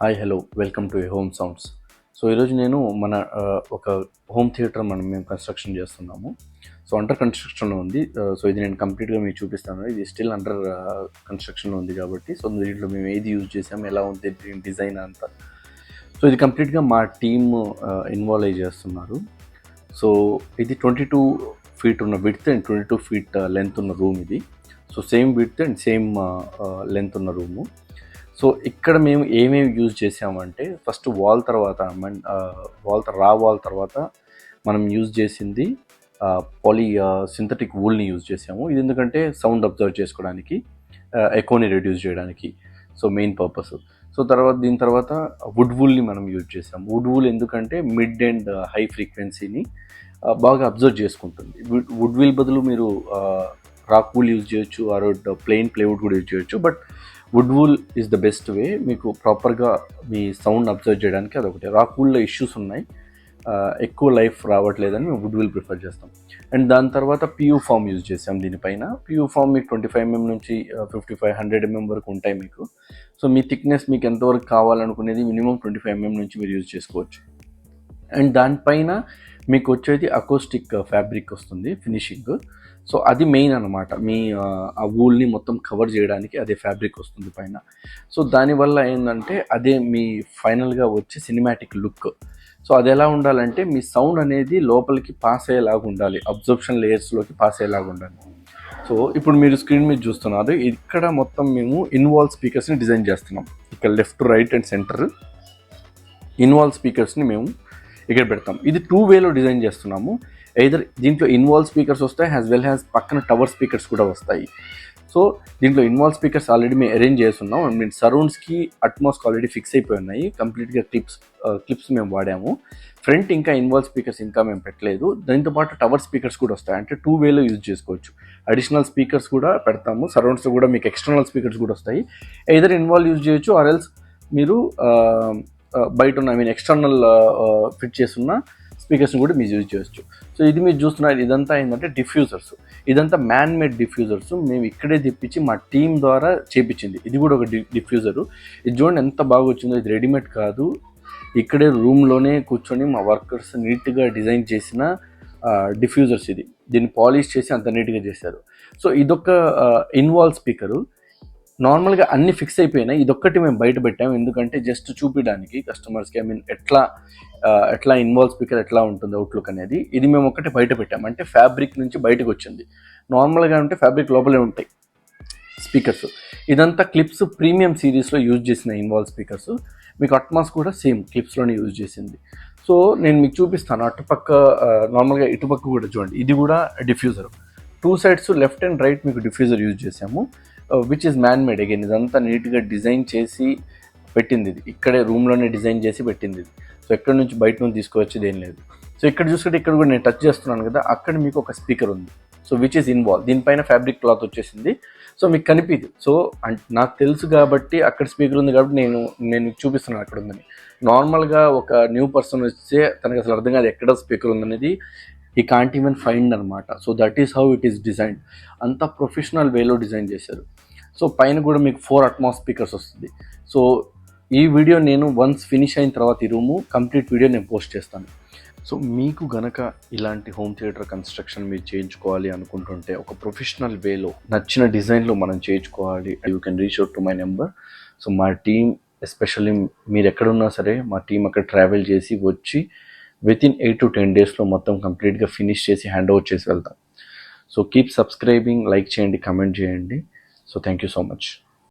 Hi hello welcome to home sounds. So ఈరోజు నేను ఒక హోమ్ థియేటర్ మేము కన్స్ట్రక్షన్ చేస్తున్నాము. సో అండర్ కన్స్ట్రక్షన్లో ఉంది. సో ఇది నేను కంప్లీట్గా మీకు చూపిస్తాను. ఇది స్టిల్ అండర్ కన్స్ట్రక్షన్లో ఉంది కాబట్టి సో దీంట్లో మేము ఏది యూజ్ చేసాము, ఎలా ఉంది డిజైన్ అంతా. సో ఇది కంప్లీట్గా మా టీమ్ ఇన్వాల్వ్ అయ్యి చేస్తున్నారు. సో ఇది 22 ఫీట్ ఉన్న విడ్త్ అండ్ 22 ఫీట్ లెంత్ ఉన్న రూమ్ ఇది. So same width and same length ఉన్న రూము. సో ఇక్కడ మేము ఏమేమి యూజ్ చేసామంటే ఫస్ట్ వాల్ తర్వాత వాల్ తర్వాత మనం యూజ్ చేసింది సింథటిక్ వూల్ని యూజ్ చేసాము. ఇది ఎందుకంటే సౌండ్ అబ్జర్వ్ చేసుకోవడానికి, ఎకోని రెడ్యూస్ చేయడానికి. So main purpose. సో దీని తర్వాత వుడ్ వూల్ని మనం యూజ్ చేసాము. వుడ్ వూల్ ఎందుకంటే మిడ్ అండ్ హై ఫ్రీక్వెన్సీని బాగా అబ్జర్వ్ చేసుకుంటుంది. వుడ్ వూల్ బదులు మీరు రాక్ వూల్ యూజ్ చేయొచ్చు, ఆర్ ప్లెయిన్ ప్లేవుడ్ కూడా యూజ్ చేయొచ్చు. But wood wool is the best way మీకు ప్రాపర్గా మీ సౌండ్ అబ్జర్వ్ చేయడానికి. అదొకటి. రాక్ వూల్లో ఇష్యూస్ ఉన్నాయి, ఎక్కువ లైఫ్ రావట్లేదని మేము వుడ్ వూల్ ప్రిఫర్ చేస్తాం. అండ్ దాని తర్వాత పియూ ఫామ్ యూజ్ చేసాం దీనిపైన. పియూ ఫామ్ మీకు 25 mm నుంచి 55-100 mm వరకు ఉంటాయి మీకు. సో మీ థిక్నెస్ మీకు ఎంతవరకు కావాలనుకునేది మినిమం 25 mm నుంచి మీరు యూజ్ చేసుకోవచ్చు. అండ్ దానిపైన మీకు వచ్చేది అకోస్టిక్ ఫ్యాబ్రిక్ వస్తుంది ఫినిషింగ్. సో అది మెయిన్ అనమాట. మీ ఆ వూల్ని మొత్తం కవర్ చేయడానికి అదే ఫ్యాబ్రిక్ వస్తుంది పైన. సో దానివల్ల ఏంటంటే అదే మీ ఫైనల్గా వచ్చే సినిమాటిక్ లుక్. సో అది ఎలా ఉండాలంటే మీ సౌండ్ అనేది లోపలికి పాస్ అయ్యేలాగా ఉండాలి, అబ్జర్ప్షన్ లేయర్స్లోకి పాస్ అయ్యేలాగా ఉండాలి. సో ఇప్పుడు మీరు స్క్రీన్ మీద చూస్తున్నారు, ఇక్కడ మొత్తం మేము ఇన్వాల్వ్ స్పీకర్స్ని డిజైన్ చేస్తున్నాం. ఇక్కడ left, right and center involve స్పీకర్స్ని మేము ఇక్కడ పెడతాం. ఇది 2 వేలో డిజైన్ చేస్తున్నాము. ఎయిదర్ దీంట్లో ఇన్వాల్వ్ స్పీకర్స్ వస్తాయి, యాజ్ వెల్ యాజ్ పక్కన టవర్ స్పీకర్స్ కూడా వస్తాయి. సో దీంట్లో ఇన్వాల్వ్ స్పీకర్స్ ఆల్రెడీ మేము అరేంజ్ చేస్తున్నాం. అండ్ మేము సరౌండ్స్కి అట్మాస్కి ఆల్రెడీ ఫిక్స్ అయిపోయి ఉన్నాయి. కంప్లీట్గా క్లిప్స్ మేము వాడాము. ఫ్రంట్ ఇంకా ఇన్వాల్వ్ స్పీకర్స్ ఇంకా మేము పెట్టలేదు. దాంతోపాటు టవర్ స్పీకర్స్ కూడా వస్తాయి, అంటే 2 వేలో యూజ్ చేసుకోవచ్చు. అడిషనల్ స్పీకర్స్ కూడా పెడతాము. సరౌండ్స్లో కూడా మీకు ఎక్స్టర్నల్ స్పీకర్స్ కూడా వస్తాయి. ఎయిదర్ ఇన్వాల్వ్ యూజ్ చేయొచ్చు, ఆర్ ఎల్స్ మీరు బయట ఉన్న ఎక్స్టర్నల్ ఫిట్ చేస్తున్న స్పీకర్స్ని కూడా మీరు యూజ్ చేయొచ్చు. సో ఇది మీరు చూస్తున్నారు, ఇదంతా ఏంటంటే డిఫ్యూజర్స్. ఇదంతా మ్యాన్ మేడ్ డిఫ్యూజర్స్. మేము ఇక్కడే తెప్పించి మా టీం ద్వారా చేపించింది. ఇది కూడా ఒక డిఫ్యూజరు. ఇది చూడండి ఎంత బాగా వచ్చిందో. ఇది రెడీమేడ్ కాదు, ఇక్కడే రూమ్లోనే కూర్చొని మా వర్కర్స్ నీట్గా డిజైన్ చేసిన డిఫ్యూజర్స్. దీన్ని పాలిష్ చేసి అంత నీట్గా చేశారు. సో ఇదొక ఇన్వాల్వ్ స్పీకరు. నార్మల్గా అన్ని ఫిక్స్ అయిపోయినాయి. ఇదొక్కటి మేము బయట పెట్టాము, ఎందుకంటే జస్ట్ చూపించడానికి కస్టమర్స్కి. ఎట్లా ఇన్వాల్వ్ స్పీకర్ ఎట్లా ఉంటుంది అవుట్లుక్ అనేది. ఇది మేము ఒక్కటి బయట పెట్టాము, అంటే ఫ్యాబ్రిక్ నుంచి బయటకు వచ్చింది. నార్మల్గా అంటే ఫ్యాబ్రిక్ లోపలే ఉంటాయి స్పీకర్స్. ఇదంతా క్లిప్స్ ప్రీమియం సిరీస్లో యూజ్ చేసిన ఇన్వాల్వ్ స్పీకర్స్. మీకు అట్మాస్ కూడా సేమ్ క్లిప్స్లోనే యూజ్ చేసింది. సో నేను మీకు చూపిస్తాను. అటుపక్క నార్మల్గా ఇటుపక్క కూడా చూడండి, ఇది కూడా diffuser. 2 sides left and right మీకు డిఫ్యూజర్ యూజ్ చేసాము, which is man made. Again ఇదంతా నీట్గా డిజైన్ చేసి పెట్టింది. ఇది ఇక్కడే రూమ్లోనే డిజైన్ చేసి పెట్టింది ఇది. సో ఎక్కడి నుంచి బయట నుంచి తీసుకువచ్చేది ఏం లేదు. సో ఇక్కడ చూసుకుంటే ఇక్కడ కూడా నేను టచ్ చేస్తున్నాను కదా, అక్కడ మీకు ఒక స్పీకర్ ఉంది. So which is involve. దీనిపైన ఫ్యాబ్రిక్ క్లాత్ వచ్చేసింది. సో మీకు కనిపిది. సో నాకు తెలుసు కాబట్టి అక్కడ స్పీకర్ ఉంది కాబట్టి నేను చూపిస్తున్నాను అక్కడ ఉందని. నార్మల్గా ఒక న్యూ పర్సన్ వస్తే తనకు అసలు అర్థం కాదు ఎక్కడ స్పీకర్ ఉందనేది. ఈ కాంట్ ఈవెన్ ఫైండ్ అనమాట. So that is how it is designed. అంతా ప్రొఫెషనల్ వేలో డిజైన్ చేశారు. సో పైన కూడా మీకు 4 అట్మాస్ స్పీకర్స్ వస్తుంది. సో ఈ వీడియో నేను వన్స్ ఫినిష్ అయిన తర్వాత ఈ రూము కంప్లీట్ వీడియో నేను పోస్ట్ చేస్తాను. సో మీకు గనక ఇలాంటి హోమ్ థియేటర్ కన్స్ట్రక్షన్ మీరు చేయించుకోవాలి అనుకుంటుంటే, ఒక ప్రొఫెషనల్ వేలో నచ్చిన డిజైన్లో మనం చేయించుకోవాలి, you can reach out to my number. So మా టీమ్, ఎస్పెషల్లీ మీరు ఎక్కడున్నా సరే, మా టీం అక్కడ ట్రావెల్ చేసి వచ్చి వితిన్ 8 to 10 daysలో మొత్తం కంప్లీట్గా ఫినిష్ చేసి హ్యాండ్ ఓవర్ చేసి వెళ్తాం. సో కీప్ సబ్స్క్రైబింగ్, లైక్ చేయండి, కమెంట్ చేయండి. So thank you so much.